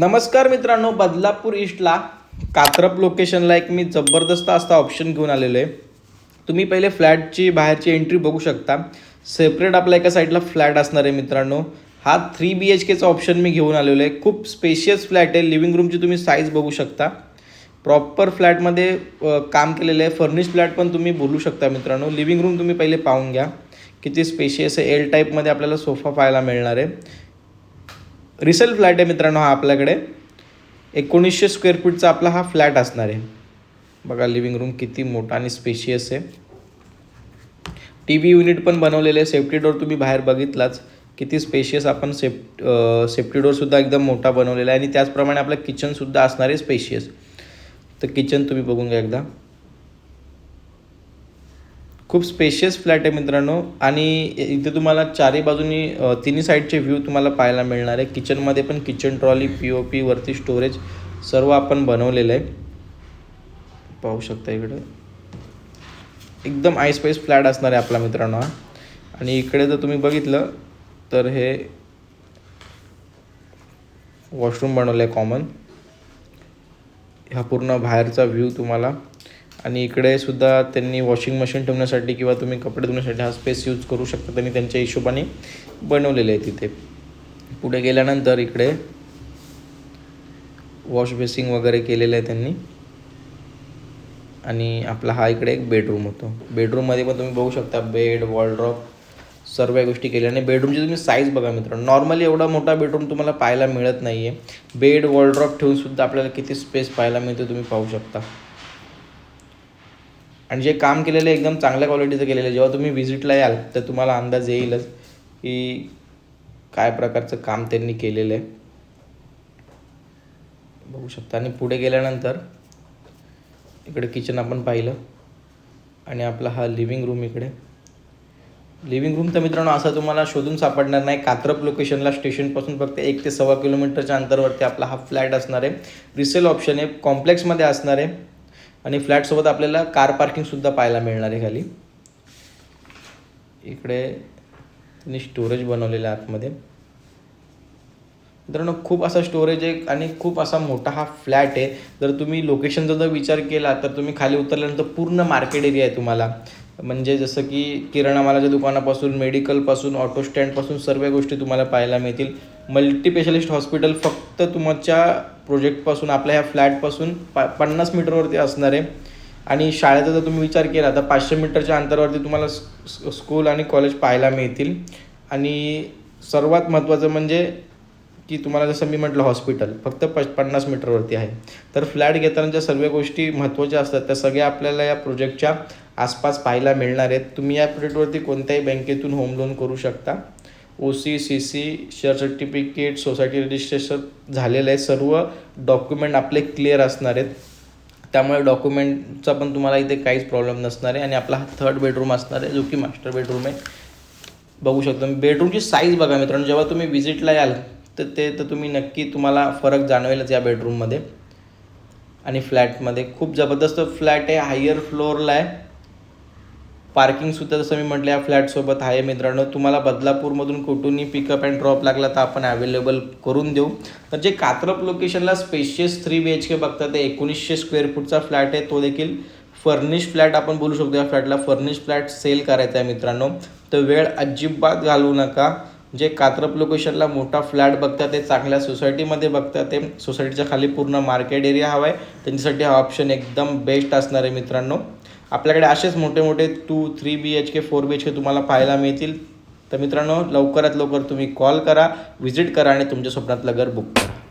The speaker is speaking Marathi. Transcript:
नमस्कार मित्रांनो, बदलापूर ईस्टला कात्रप लोकेशनला एक मी जबरदस्त असा ऑप्शन घेऊन आलेलो आहे. तुम्ही पहिले फ्लॅटची बाहेरची एंट्री बघू शकता. सेपरेट आपला एका साईडला फ्लॅट असणार आहे मित्रांनो. हा 3 BHKचा ऑप्शन मी घेऊन आलेलो आहे. खूप स्पेशियस फ्लॅट आहे. लिव्हिंग रूमची तुम्ही साईज बघू शकता. प्रॉपर फ्लॅटमध्ये काम केलेलं आहे. फर्निश फ्लॅट पण तुम्ही बोलू शकता मित्रांनो. लिव्हिंग रूम तुम्ही पहिले पाहून घ्या, किती स्पेशियस आहे. एल टाईपमध्ये आपल्याला सोफा पाहायला मिळणार आहे. रिसेल फ्लॅट आहे मित्रांनो हा आपल्याकडे. 1900 स्क्वेअर फूटचा आपला हा फ्लॅट असणार आहे. बघा लिव्हिंग रूम किती मोठा आणि स्पेशियस आहे. TV युनिट पण बनवलेलं आहे. सेफ्टी डोअर तुम्ही बाहेर बघितलाच, किती स्पेशियस आपण सेफ्टी डोअरसुद्धा एकदम मोठा बनवलेला आहे. आणि त्याचप्रमाणे आपलं किचनसुद्धा असणार आहे स्पेशियस. तर किचन तुम्ही बघून घ्या एकदा. खूप स्पेशियस फ्लॅट आहे मित्रांनो. आणि इथे तुम्हाला चारही बाजूनी तिन्ही साईडचे व्ह्यू तुम्हाला पाहायला मिळणार आहे. किचनमध्ये पण किचन ट्रॉली, POP, वरती स्टोरेज सर्व आपण बनवलेलं आहे. पाहू शकता इकडे एकदम आयस्पाईस फ्लॅट असणार आहे आपला मित्रांनो हा. आणि इकडे जर तुम्ही बघितलं तर हे वॉशरूम बनवलं आहे कॉमन. हा पूर्ण बाहेरचा व्ह्यू तुम्हाला. आणि इकडे सुद्धा त्यांनी वॉशिंग मशीन ठेवण्यासाठी किंवा तुम्ही कपडे धुण्यासाठी हा स्पेस यूज करू शकता. त्यांनी त्यांच्या हिशोबाने बनवलेले आहे. तिथे पुढे गेल्यानंतर इकडे वॉश बेसिंग वगैरे केलेलं आहे त्यांनी. आणि आपला हा इकडे एक बेडरूम होतो. बेडरूममध्ये पण तुम्ही बघू शकता बेड, वॉलड्रॉप सर्व गोष्टी केल्या. आणि बेडरूमची तुम्ही साईज बघा मित्रांनो. नॉर्मली एवढा मोठा बेडरूम तुम्हाला पाहायला मिळत नाही आहे. बेड, वॉलड्रॉप ठेवूनसुद्धा आपल्याला किती स्पेस पाहायला मिळते तुम्ही पाहू शकता. आणि जे काम केलेलं आहे एकदम चांगल्या क्वालिटीचं केलेलं आहे. जेव्हा तुम्ही व्हिजिटला याल तर तुम्हाला अंदाज येईलच की काय प्रकारचं काम त्यांनी केलेलं आहे. बघू शकता. आणि पुढे गेल्यानंतर इकडे किचन आपण पाहिलं. आणि आपला हा लिव्हिंग रूम इकडे. लिव्हिंग रूम तर मित्रांनो असा तुम्हाला शोधून सापडणार नाही. कात्रप लोकेशनला स्टेशनपासून फक्त 1 ते 1.25 किलोमीटरच्या अंतरावरती आपला हा फ्लॅट असणार आहे. रिसेल ऑप्शन आहे. कॉम्प्लेक्समध्ये असणार आहे. आणि फ्लॅटसोबत आपल्याला कार पार्किंगसुद्धा पाहायला मिळणार आहे खाली. इकडे त्यांनी स्टोरेज बनवलेलं आहे आतमध्ये. मित्रांनो खूप असा स्टोरेज आहे आणि खूप असा मोठा हा फ्लॅट आहे. जर तुम्ही लोकेशनचा जर विचार केला तर तुम्ही खाली उतरल्यानंतर पूर्ण मार्केट एरिया आहे तुम्हाला. म्हणजे जसं की किराणा मालाच्या दुकानापासून, मेडिकलपासून, ऑटो स्टँडपासून सर्व गोष्टी तुम्हाला पाहायला मिळतील. मल्टीस्पेशालिस्ट हॉस्पिटल फक्त तुमच्या प्रोजेक्टपासून, आपल्या ह्या फ्लॅटपासून 50 मीटरवरती असणार आहे. आणि शाळेचा जर तुम्ही विचार केला तर 500 मीटरच्या अंतरावरती तुम्हाला स्कूल आणि कॉलेज पाहायला मिळतील. आणि सर्वात महत्त्वाचं म्हणजे की तुम्हाला जसं मी म्हटलं हॉस्पिटल फक्त 50 मीटरवरती आहे. तर फ्लॅट घेताना ज्या सर्व गोष्टी महत्त्वाच्या असतात त्या सगळ्या आपल्याला या प्रोजेक्टच्या आसपास पाहायला मिळणार आहेत. तुम्ही या प्रोजेक्टवरती कोणत्याही बँकेतून होम लोन करू शकता. OC, CC, share certificate, society registration झालेलं आहे. सर्व डॉक्युमेंट आपले क्लिअर असणार आहेत. त्यामुळे डॉक्युमेंटचा पण तुम्हाला इथे काहीच प्रॉब्लेम नसणार आहे. आणि आपला हा 3rd बेडरूम असणार आहे जो की मास्टर बेडरूम आहे. बघू शकता. बेडरूमची साईज बघा मित्रांनो. जेव्हा तुम्ही व्हिजिटला याल तर तुम्ही नक्की तुम्हाला फरक जाणवेलच या बेडरूममध्ये आणि फ्लॅटमध्ये. खूप जबरदस्त फ्लॅट आहे. हायर फ्लोअरला आहे. पार्किंगसुद्धा जसं मी म्हटलं या फ्लॅटसोबत आहे मित्रांनो. तुम्हाला बदलापूरमधून कुठूनही पिकअप अँड ड्रॉप लागला तर आपण अवेलेबल करून देऊ. तर जे कात्रप लोकेशनला स्पेशियस 3 BHK बघतात ते 1900 स्क्वेअर फूटचा फ्लॅट आहे. तो देखील फर्निश फ्लॅट आपण बोलू शकतो. या फ्लॅटला फर्निश फ्लॅट सेल करायचा आहे मित्रांनो. तर वेळ अजिबात घालवू नका. जे कात्रप लोकेशनला मोठा फ्लॅट बघतात ते चांगल्या सोसायटीमध्ये बघतात ते सोसायटीच्या खाली पूर्ण मार्केट एरिया हवा आहे त्यांच्यासाठी हा ऑप्शन एकदम बेस्ट असणार आहे मित्रांनो. आपल्याकडे असेच मोठे मोठे 2, 3 BHK, 4 BHK तुम्हाला पाहायला मिळतील. तर मित्रांनो लवकरात लवकर तुम्ही कॉल करा, व्हिजिट करा आणि तुमच्या स्वप्नातलं घर बुक करा.